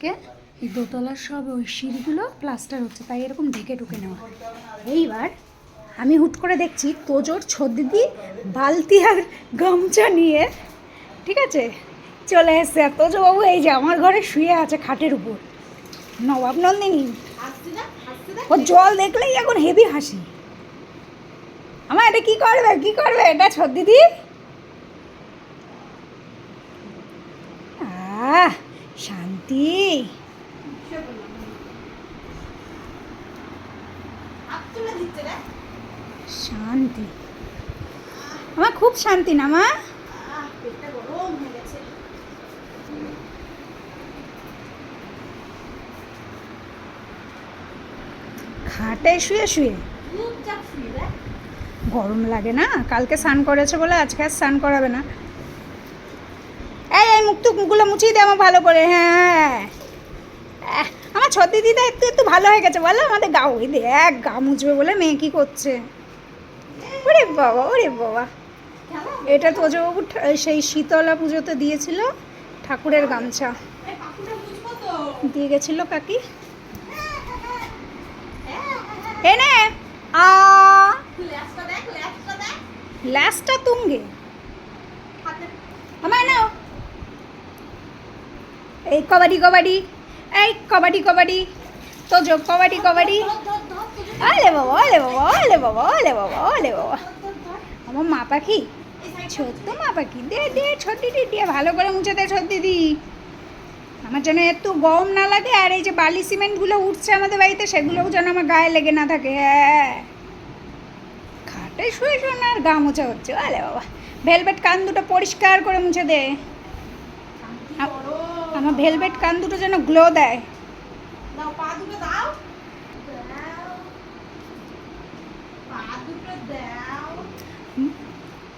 আজকে এই দোতলার সব ওই সিঁড়িগুলো প্লাস্টার হচ্ছে, তাই এরকম ঢেকে ঢুকে নেওয়া। এইবার আমি হুট করে দেখছি তোজোর ছদিদি বালতি আর গামছা নিয়ে, ঠিক আছে, চলে এসছে। আর তোজোবাবু এই যে আমার ঘরে শুয়ে আছে খাটের উপর, নবাব নন্দিনী। ও জল দেখলেই এখন হেভি হাসি। আমার এটা কি করবে কি করবে এটা ছদিদি? শান্তি, শান্তি, আমার খুব শান্তি না মা। খাটে শুয়ে শুয়ে গরম লাগে না? কালকে স্নান করেছে বলে আজকে আর স্নান করাবে না। এই মুখগুলো মুছিয়ে দে আমার ভালো করে। হ্যাঁ, আমার ছদি দিদা একটু একটু ভালো হয়ে গেছে বলো। আমাদের গা, ওই দেখ গা মুছবে বলে মেয়ে কি করছে। ওরে বাবা, ওরে বাবা, এটা তোজবাবু সেই শীতলা পুজোতে দিয়েছিল ঠাকুরের গামছা, দিয়ে গেছিল কাকি। এনে ল্যাসটা তুঙ্গে আমার নাও। এই কবাডি কবাডি, এই কবাডি কবাডি, তোজো কবাডি কবাডি। ওলে বাবা, ওলে বাবা, ওলে বাবা, ওলে বাবা, ওলে বাবা, আমার মা পাখি, ছোট্ট মা পাখি। দে দে ছোট দিদি, দিয়ে ভালো করে মুছে দে ছোট দিদি, আমার যেন একটু গরম না লাগে। আর এই যে বালি সিমেন্টগুলো উঠছে আমাদের বাড়িতে, সেগুলোও যেন আমার গায়ে লেগে না থাকে। হ্যাঁ, খাটে শুয়ে শুয়ে না আর গা মোছা হচ্ছে। আলে বাবা, ভেলভেট কান দুটো পরিষ্কার করে মুছে দে। আমার ভেলভেট কান দুটো যেন গ্লো দেয়।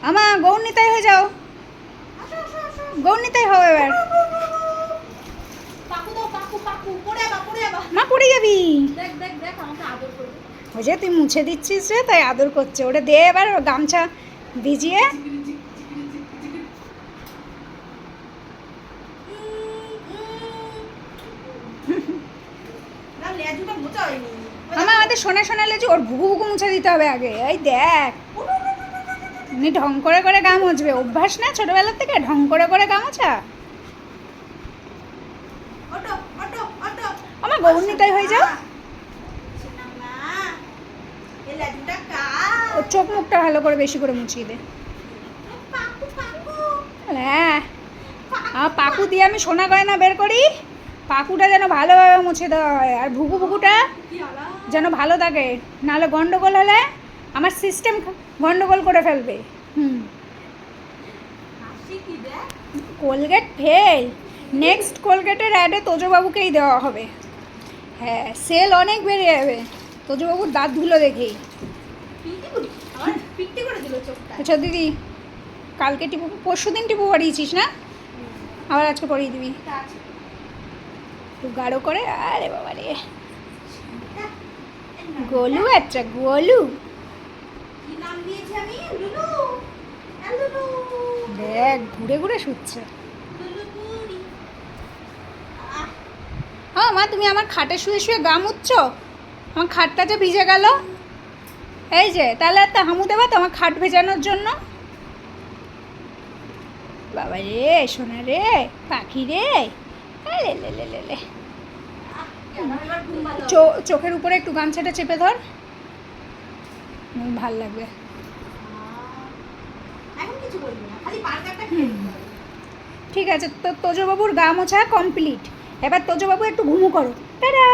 আমা গৌরনীতাই হয়ে যাও, গৌরনীতাই হও এবার। মা পড়ে যাবি। ওই যে তুই মুছে দিচ্ছিস রে, তাই আদর করছে। ওটা দে এবার গামছা ভিজিয়ে। আমাদের সোনা সোনা লেজু, ওর ভুগু ভুগু মুছে দিতে হবে আগে। এই দেখ, উনি ঢং করে করে গা মুছবে, অভ্যাস না ছোটবেলার থেকে ঢং করে করে গা মোছা। আমার গৌরনীতাই হয়ে যাও। ওর চোখ মুখটা ভালো করে বেশি করে মুছিয়ে দে। হ্যাঁ, আমার পাকু দিয়ে আমি সোনা গয়না বের করি, পাকুটা যেন ভালোভাবে মুছে দেওয়া হয়। আর ভুগু ভুগুটা যেন ভালো থাকে, নাহলে গন্ডগোল হলে আমার সিস্টেম গন্ডগোল করে ফেলবে। কোলগেট ফেল, নেক্সট কোলগেটের অ্যাডে তোজবাবুকেই দেওয়া হবে। হ্যাঁ, সেল অনেক বেড়ে যাবে তোজবাবুর দাঁতগুলো দেখেই। আচ্ছা দিদি, কালকে টিপু, পরশু দিন টিপু পরিয়েছিস না? আবার আজকে পরিয়ে দিবি একটু গাঢ় করে। আরে বাবা রে, গোলু, আচ্ছা গোলু, দেখ ঘুরে ঘুরে শুচ্ছে। হ্যাঁ মা, তুমি আমার খাটে শুয়ে শুয়ে গা মুছছো, আমার খাটটা যে ভিজে গেল। এই যে তাহলে একটা হামু দেবা তো আমার খাট ভেজানোর জন্য। বাবা রে, সোনা রে, পাখি রে, লে লে লে লে লে। চোখের উপরে একটু গামছাটা চেপে ধর, ভাল লাগবে। ঠিক আছে, তো তোজবাবুর গা মোছা কমপ্লিট। এবার তোজবাবু একটু ঘুমু করো। টাটা।